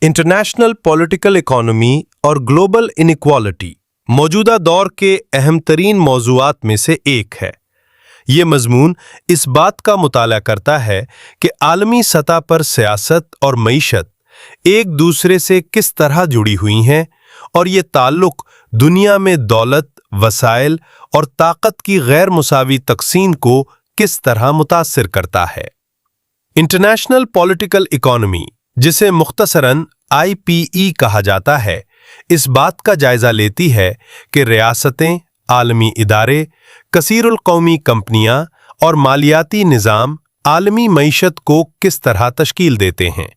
International political economy और global inequality मौजूदा दौर के अहम तरीन मौज़ूआत में से एक है। ये मज़मून इस बात का मुताला करता है कि आलमी सतह पर सियासत और मईशत एक दूसरे से किस तरह जुड़ी हुई हैं और ये ताल्लुक दुनिया में दौलत, वसाइल और ताकत की गैर मुसावी तक़सीम को किस तरह मुतासिर करता है। इंटरनेशनल पॉलिटिकल इकोनॉमी, जिसे मुख्तसरन IPE कहा जाता है, इस बात का जायजा लेती है कि रियासतें, आलमी इदारे, कसीरुल कौमी कंपनियां और मालियाती निज़ाम आलमी मईशत को किस तरह तश्कील देते हैं।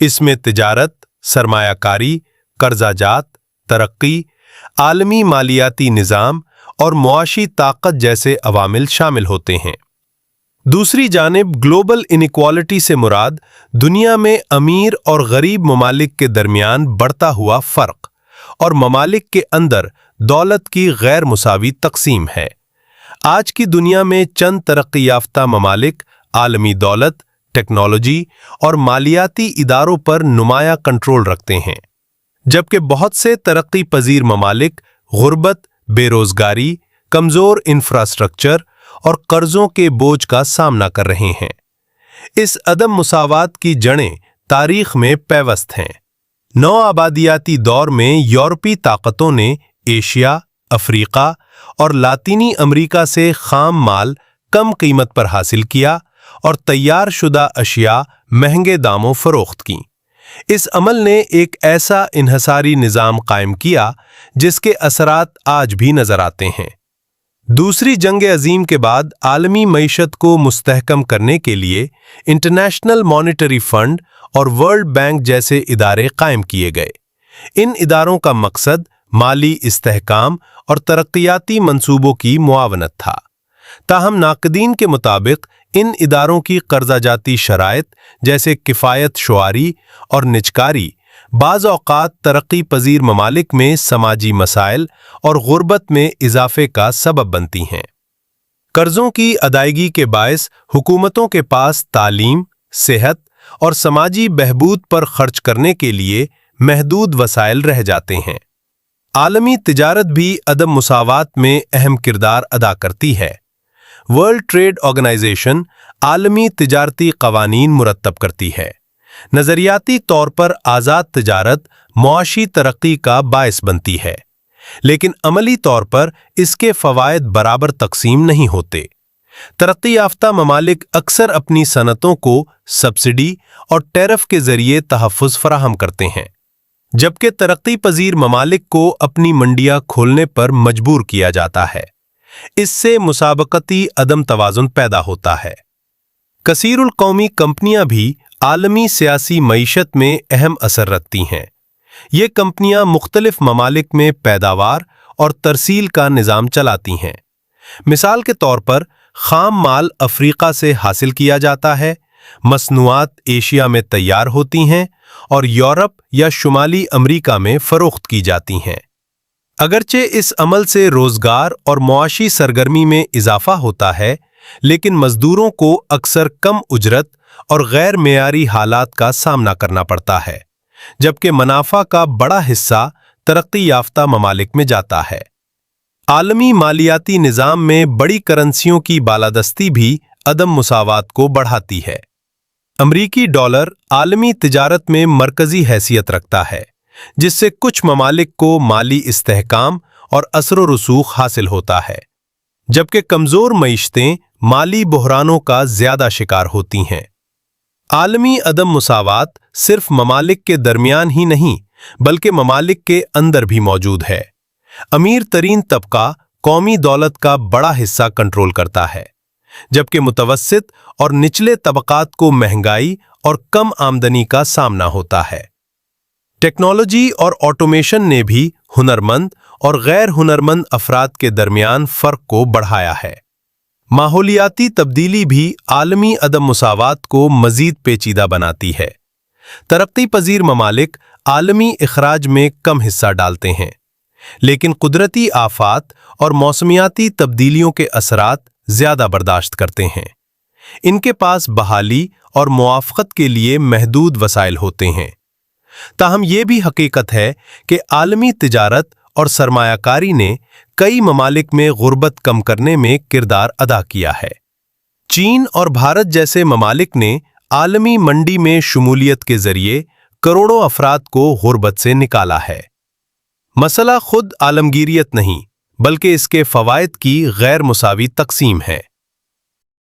इसमें तिजारत, सरमायाकारी, कर्जाजात, तरक्की, आलमी मालियाती निज़ाम और मुआशी ताकत जैसे अवामिल शामिल होते हैं। दूसरी जानिब ग्लोबल इनइक्वालिटी से मुराद दुनिया में अमीर और गरीब ममालिक के दरमियान बढ़ता हुआ फ़र्क और ममालिक के अंदर दौलत की गैर मुसावी तक़सीम है। आज की दुनिया में चंद तरक्की याफ्ता ममालिक आलमी दौलत, टेक्नोलॉजी और मालियाती इदारों पर नुमाया कंट्रोल रखते हैं, जबकि बहुत से तरक्की पजीर ममालिक गुर्बत, बेरोज़गारी, कमज़ोर इंफ्रास्ट्रक्चर और कर्जों के बोझ का सामना कर रहे हैं। इस अदम मुसावात की जड़ें तारीख में पैवस्त हैं। नौ आबादियाती दौर में यूरोपी ताकतों ने एशिया, अफ्रीका और लातीनी अमेरिका से खाम माल कम कीमत पर हासिल किया और तैयार शुदा अशिया महंगे दामों फरोख्त की। इस अमल ने एक ऐसा इन्हसारी निज़ाम कायम किया जिसके असरात आज भी नजर आते हैं। दूसरी जंग अजीम के बाद आलमी मईशत को मुस्तहकम करने के लिए इंटरनेशनल मॉनेटरी फंड और वर्ल्ड बैंक जैसे इदारे कायम किए गए। इन इदारों का मकसद माली इस्तेहकाम और तरक्याती मंसूबों की मुआवनत था। ताहम नाक़दीन के मुताबिक इन इदारों की कर्जाजाती शराइत जैसे किफ़ायत शुआरी और निजकारी बाज़ औक़ात तरक्की पजीर ममालिक में समाजी मसाइल और गुर्बत में इजाफे का सबब बनती हैं। कर्ज़ों की अदायगी के बायस हुकूमतों के पास तालीम, सेहत और समाजी बहबूद पर खर्च करने के लिए महदूद वसाइल रह जाते हैं। आलमी तिजारत भी अदम मुसावात में अहम किरदार अदा करती है। वर्ल्ड ट्रेड ऑर्गेनाइजेशन आलमी तिजारती कवानीन मुरत्तब करती है। नज़रियाती तौर पर आज़ाद तिजारत मुआशी तरक्की का बायस बनती है, लेकिन अमली तौर पर इसके फ़वायद बराबर तक़सीम नहीं होते। तरक्की याफ्ता ममालिक अक्सर अपनी सनतों को सब्सिडी और टैरिफ के ज़रिए तहफ़्फ़ुज़ फराहम करते हैं, जबकि तरक्की पजीर ममालिक को अपनी मंडियाँ खोलने पर मजबूर किया जाता है। इससे मुसाबकती अदम तवाज़ुन पैदा होता है। कसीरुल कौमी कंपनियां भी आलमी सियासी मईशत में अहम असर रखती हैं। ये कंपनियां मुख्तलिफ ममालिक में पैदावार और तरसील का निज़ाम चलाती हैं। मिसाल के तौर पर खाम माल अफ्रीका से हासिल किया जाता है, मसनूआत एशिया में तैयार होती हैं और यूरोप या शुमाली अमरीका में फ़रोख्त की जाती हैं। अगरचे इस अमल से रोज़गार और मुआशी सरगर्मी में इजाफा होता है, लेकिन मज़दूरों को अक्सर कम उजरत और गैर मेयारी हालात का सामना करना पड़ता है, जबकि मुनाफा का बड़ा हिस्सा तरक्की याफ्ता ममालिक में जाता है। आलमी मालियाती निज़ाम में बड़ी करेंसियों की बालादस्ती भी अदम मुसावात को बढ़ाती है। अमरीकी डॉलर आलमी तिजारत में मरकज़ी हैसियत रखता है, जिससे कुछ ममालिक को माली इस्तेहकाम और असर रसूख हासिल होता है, जबकि कमज़ोर मईशतें माली बहरानों का ज़्यादा शिकार होती हैं। आलमी अदम मुसावात सिर्फ ममालिक के दरमियान ही नहीं बल्कि ममालिक के अंदर भी मौजूद है। अमीर तरीन तबका कौमी दौलत का बड़ा हिस्सा कंट्रोल करता है, जबकि मुतवस्सित और निचले तबकात को महंगाई और कम आमदनी का सामना होता है। टेक्नोलॉजी और ऑटोमेशन ने भी हुनरमंद और गैर हुनरमंद अफराद के दरमियान फ़र्क को बढ़ाया है। माहौलियाती तब्दीली भी आलमी अदम मुसावात को मज़ीद पेचीदा बनाती है। तरक्की पजीर ममालिक आलमी इखराज में कम हिस्सा डालते हैं, लेकिन कुदरती आफात और मौसमियाती तब्दीलियों के असरात ज़्यादा बर्दाश्त करते हैं। इनके पास बहाली और मुआफ़क़त के लिए महदूद वसाइल होते हैं। تاہم یہ بھی حقیقت ہے کہ عالمی تجارت اور سرمایہ کاری نے کئی ممالک میں غربت کم کرنے میں کردار ادا کیا ہے۔ چین اور بھارت جیسے ممالک نے عالمی منڈی میں شمولیت کے ذریعے کروڑوں افراد کو غربت سے نکالا ہے۔ مسئلہ خود عالمگیریت نہیں، بلکہ اس کے فوائد کی غیر مساوی تقسیم ہے۔